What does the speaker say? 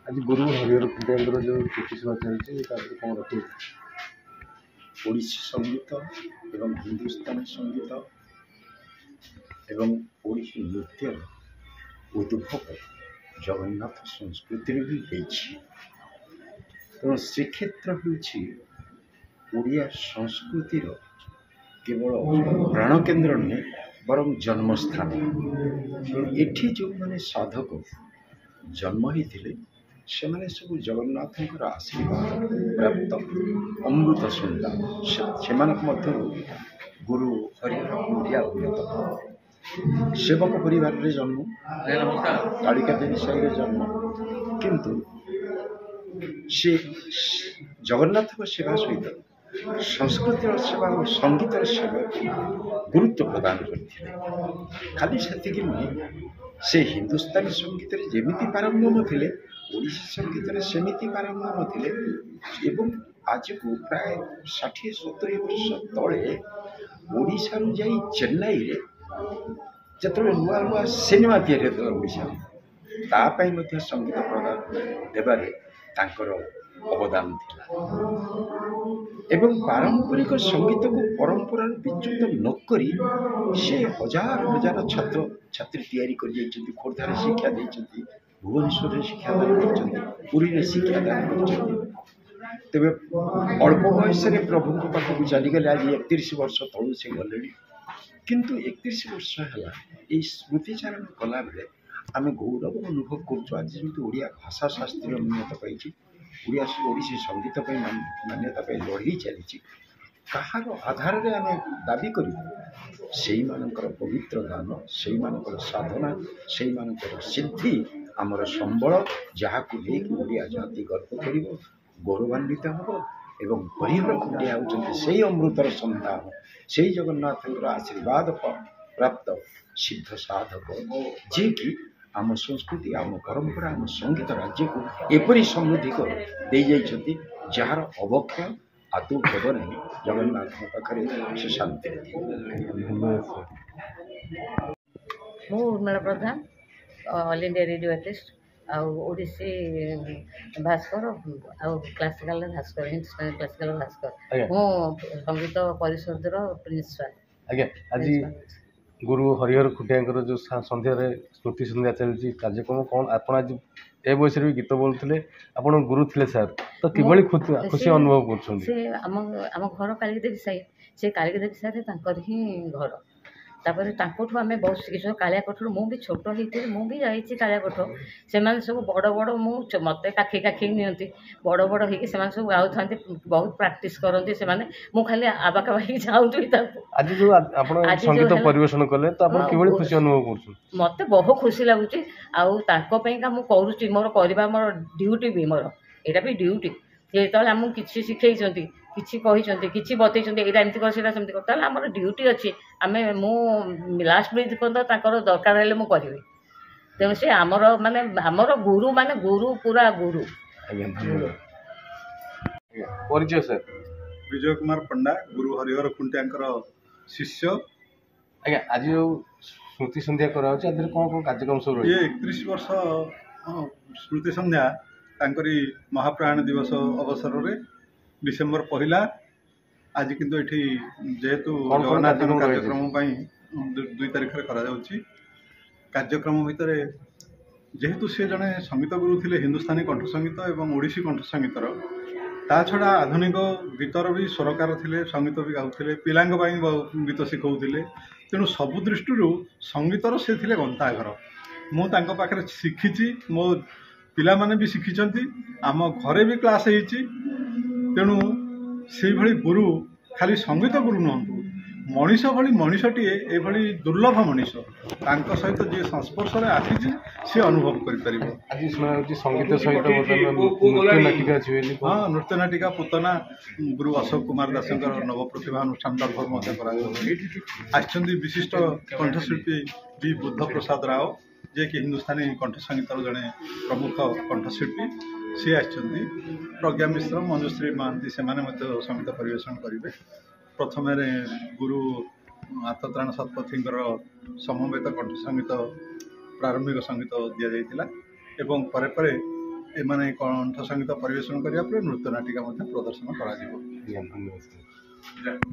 आज गुरु हरिहर खुंटियाଙ୍କର जो कृति सभा चलती कौन रखी ओडिसी संगीत एवं हिंदुस्तानी संगीत एवं ओडिसी नृत्य उद्भव जगन्नाथ संस्कृति भी तेणु श्रीक्षेत्र होड़िया संस्कृतिर केवल प्राणकेन्द्र नुहे बरं जन्मस्थान। एठी जो माने साधक जन्म ही से माने सब जगन्नाथ आशीर्वाद प्राप्त अमृत संतान से गुरु हरिहर खुंटिया अन्यतम सेवक परिवार रे जन्म कालिका देवी साई जन्म किंतु से जगन्नाथ सेवा सहित संस्कृति सेवा और संगीत सेवा गुरुत्व प्रदान करते। खाली से नुहे से हिंदुस्तानी संगीत जमी पारंगम थे ओडिसी संगीत सेमती पारंगम थे एवं आज को प्राय 60-70 वर्ष तले ओडिशा जाई चेन्नई रे जत नुआ नुआ सिनेमा तैयारी ओडिशा तापाई संगीत प्रदान देवारे तांकर अवदान थिला एवं पारंपरिक संगीत को परंपरा विच्युत नकरी से हजार हजार छात्र छात्री तैयारी कर खोर्धार शिक्षा देइछन्ति भुवनेश्वर शिक्षा दान कर पुरी शिक्षा दान कर तेरे अल्प बयस प्रभु पाखक चलीगले आज 31 वर्ष तलू से गले किंतु 31 वर्ष है स्मृतिचारण कला बेले आम गौरव अनुभव कर आज जमी ओडिया भाषा शास्त्रीय मान्यता पाई ओडिसी संगीत मान्यता लड़ई चली कहार आधार में आम दाबी कर पवित्र दान से साधना से सिद्धि आमर संबल जहाँ लेकिन ओडिया जाति गर्व कर गौरवान्वित हम एवं हरिहर खुंटिया होती से अमृतर संतान से जगन्नाथ आशीर्वाद प्राप्त सिद्ध साधक जी की आम संस्कृति आम परंपरा आम संगीत राज्य को एपरी समृद्धि कर दे जाइछन्ति जार अवक्षय आदौ हेब नहीं जगन्नाथ पाखे से शांति। Urmila Pradhan all India radio artist Odissi भास्कर क्लासिकल भास्कर हिंदुस्तानी क्लासिकल भास्कर मो संगीत परिषद प्रिंसिपाल। आज्ञा आज गुरु हरिहर खुंटिया जो संध्या स्मृति संध्या चलती कार्यक्रम कौन आप आज ए बयस भी गीत बोलते आप गुरु थे सर तो कि खुशी अनुभव कर घर कालिदेवी साई से कालिदेवी साई ही घर तापर तांकोठु आमे बहुत शिखिस कालियाकोठर मु भी छोट होती मु भी जाइए कालियाकोठ से सब बड़ बड़ मु मत काखी काखी नियंती बड़ बड़ होगी से सब गाँव था बहुत प्राक्ट करती से मु खाली आबाका भाई जाऊँगी आज जो संगीत परिवेशन कले तो आप किभली खुशी अनुभव कर मत बहुत खुशी लगुच आपाई मुझे मोर करवा मोर ड्यूटी भी मोर यहाँ भी ड्यूटी जो आमको किसी शिखई किसी कहते किसी बतई यहाँ एमती कर सेमती कर आमर ड्यूटी अच्छी आम मु लास्ट ब्रिज पर्यटन दरकार हेल्ले मुझे करी तेणु से आमर माने आमर गुरु माने गुरु पूरा गुरु। परिचय सर विजय कुमार पंडा गुरु हरिहर खुंटिया शिष्य। आज्ञा आज जो स्मृति संध्या करा कौन कौन कार्यक्रम सब ये 31 वर्ष स्मृति संध्या तांकरी महाप्राण दिवस अवसर में डिसेम्बर 1 आज किंतु एठी जेहेतु जगन्नाथ कार्यक्रम 2 तारिख करा कार्यक्रम भितर जेहेतु सी जड़े संगीत गुरु थे हिंदुस्तानी कंठ संगीत और ओडिसी कंठ संगीतर ता छड़ा आधुनिक गीतर भी स्वरकार थे संगीत भी गाँव पिला गीत शिखाऊे तेणु सबु दृष्टि संगीतर से थे गंताघर मुझे शिखी मो पिला माने भी शिखी आम घरे भी क्लास होती तेणु से भली गुरु खाली संगीत गुरु नुहतु मनीष भली मनीषटीए ये दुर्लभ मनीष सहित जी संस्पर्श में आसी सी अनुभव कर आज संगीत सहित हाँ नृत्य नाटिका पूतना गुरु अशोक कुमार दास नव प्रतिभा अनुष्ठान तरफ विशिष्ट कंठशिल्पी बी बुद्ध प्रसाद राव जे कि हिंदुस्तानी कंठ संगीतर जड़े प्रमुख कंठशिल्पी सी प्रज्ञा मिश्र मंजुश्री महांती से संगीत परिवेशन करेंगे। प्रथम गुरु आत्मत्राण शतपथी समवेत कंठ संगीत प्रारंभिक संगीत दि जाइए एवं परे ଏମାନେ କଣ୍ଠ ସଙ୍ଗୀତ ପରିବେଷଣ କରିବା ପରେ ନୃତ୍ୟ ନାଟିକା ମଧ୍ୟ ପ୍ରଦର୍ଶନ କରାଯିବ। ଆଜ୍ଞା ଧନ୍ୟବାଦ ସାର୍।